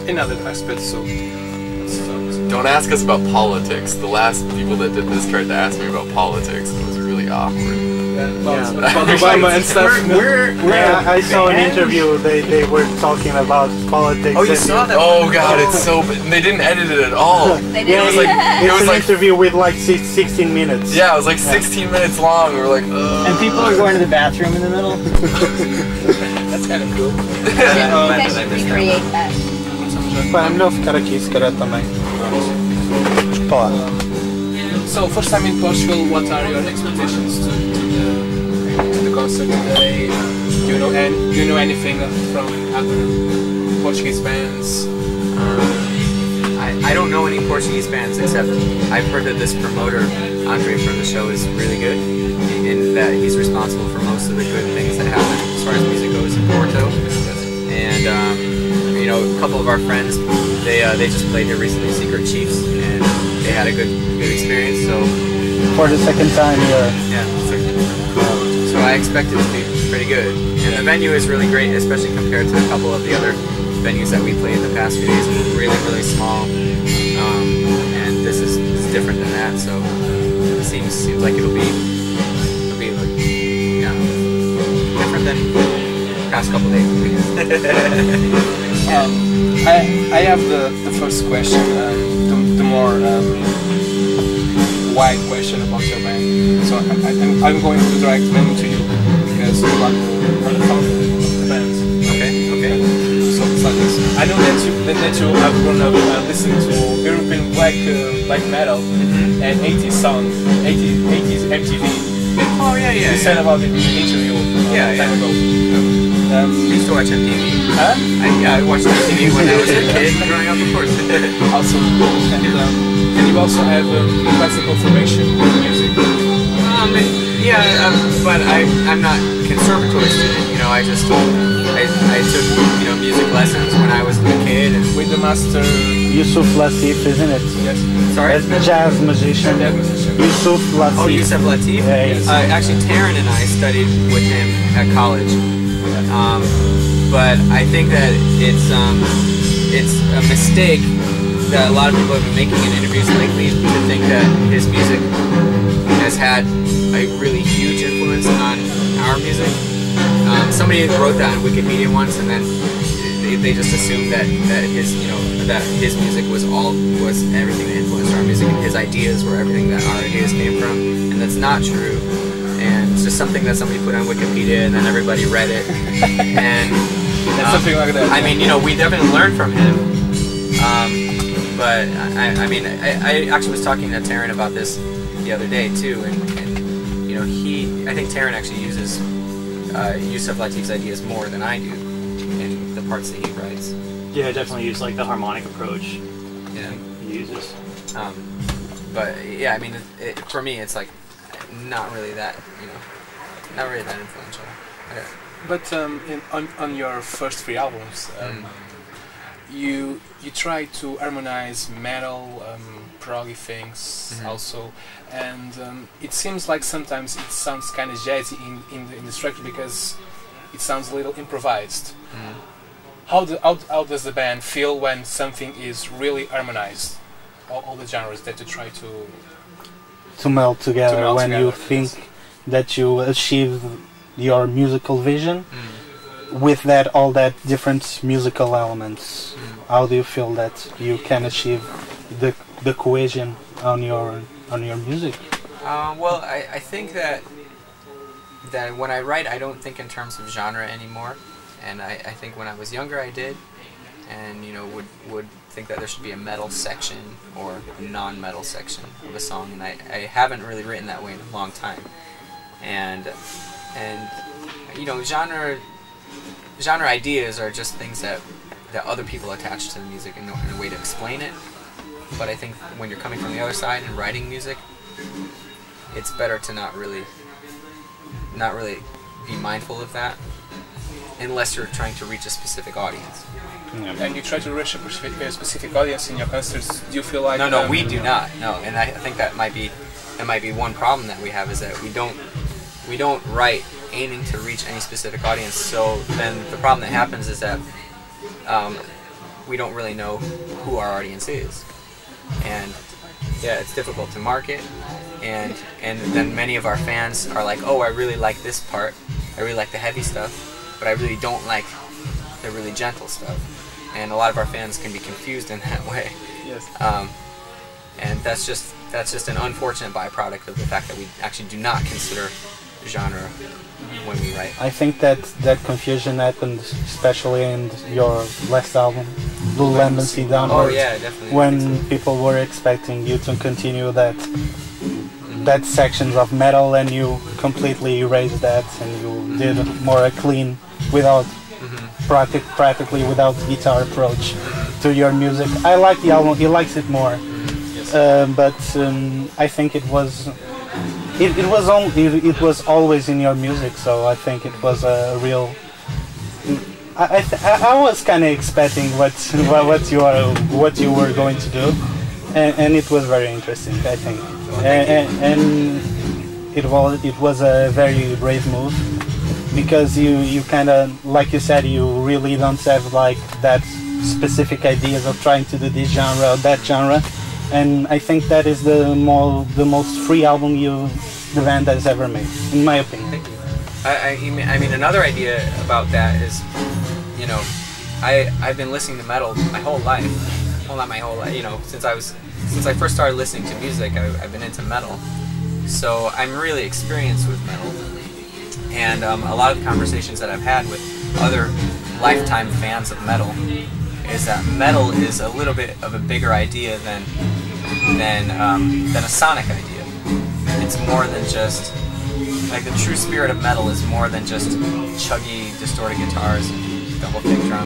in other aspects. So don't ask us about politics. The last people that did this tried to ask me about politics. It was really awkward. About Obama and stuff. I saw an interview. They were talking about politics. Oh, you saw that? Oh god, it's so. They didn't edit it at all. Yeah, it was an interview with like 16 minutes. Yeah, it was like 16 minutes long. We were like, and people are going to the bathroom in the middle. That's kind of cool. You guys should recreate that. Pá, é melhor ficar aqui, se calhar também. Pá. So, first time in Portugal, what are your expectations to the concert today? Do you know anything from other Portuguese bands? I don't know any Portuguese bands, except I've heard that this promoter, Andre from the show, is really good, and that he's responsible for most of the good things that happen as far as music goes in Porto. And you know, a couple of our friends, they just played here recently, Secret Chiefs, and they had a good experience. So for the second time, yeah. So I expect it to be pretty good, and the venue is really great, especially compared to a couple of the other venues that we played in the past few days. Really small, and this is different than that. So it seems like it'll be like, yeah, different than the past couple days. I have the first question, the more wide question about your band. So I'm going to direct mainly to you because you are the founder of the band. Okay. So it's like this. I know that you have grown up listening to European black metal and 80s songs, 80s MTV. Oh yeah. You said about it in the interview time ago. You used to watch MTV? Huh? I watched MTV when I was a kid growing up, of course. Awesome. And you also have classical formation in music. But I'm not a conservatory student. You know, I took music lessons when I was a kid, and with the master Yusuf Latif, isn't it? Yes. Sorry? As the jazz musician. Yusuf Latif. Oh, Yusuf Latif? Yeah, yes. Actually, Taryn and I studied with him at college. But I think that it's a mistake that a lot of people have been making in interviews lately to think that his music has had a really huge influence on our music. Somebody wrote that on Wikipedia once, and then they just assumed that his music was everything that influenced our music, and his ideas were everything that our ideas came from, and that's not true. And it's just something that somebody put on Wikipedia, and then everybody read it. And something like that. I mean, you know, we definitely learned from him. But I actually was talking to Taryn about this the other day too, and you know, I think Taryn actually uses Yusuf Latif's ideas more than I do in the parts that he writes. Yeah, I definitely use like the harmonic approach. Yeah, he uses. But yeah, I mean, for me, it's like not really that influential. Yeah. But on your first 3 albums, you try to harmonize metal, proggy things also, and it seems like sometimes it sounds kind of jazzy in the structure because it sounds a little improvised. How does the band feel when something is really harmonized? All the genres that you try to meld together when you think that you achieve your musical vision with all that different musical elements. How do you feel that you can achieve the cohesion on your music? Well, I think that when I write, I don't think in terms of genre anymore, and I think when I was younger I did, and you know, would think that there should be a metal section or a non-metal section of a song, and I haven't really written that way in a long time. And you know, genre ideas are just things that other people attach to the music in a way to explain it. But I think when you're coming from the other side and writing music, it's better to not really be mindful of that, unless you're trying to reach a specific audience. And you try to reach a specific audience in your concerts. Do you feel like no, we do not. No, and I think that might be one problem that we have, is that we don't write aiming to reach any specific audience. So then the problem that happens is that we don't really know who our audience is, and yeah, it's difficult to market, and then many of our fans are like, oh, I really like this part, I really like the heavy stuff, but I really don't like the really gentle stuff, and a lot of our fans can be confused in that way. Yes. And that's just an unfortunate byproduct of the fact that we actually do not consider genre when we write. I think that confusion happened especially in your last album, Blue Lemon Sea Downward. Oh yeah, definitely. When people were expecting you to continue that sections of metal, and you completely erased that, and you did more a clean, without practically without guitar approach to your music. I like the album. He likes it more. But I think it was always in your music, so I think it was a real. I was kind of expecting what you were going to do, and it was very interesting, I think, and it was a very brave move, because you kind of, like you said, you really don't have like that specific ideas of trying to do this genre or that genre. And I think that is the most free album the band has ever made, in my opinion. Thank you. I mean, another idea about that is, you know, I've been listening to metal my whole life. Well, not my whole life, you know, since I first started listening to music, I've been into metal. So I'm really experienced with metal. And a lot of the conversations that I've had with other lifetime fans of metal is that metal is a little bit of a bigger idea than a sonic idea. It's more than just, like, the true spirit of metal is more than just chuggy, distorted guitars and double kick drums.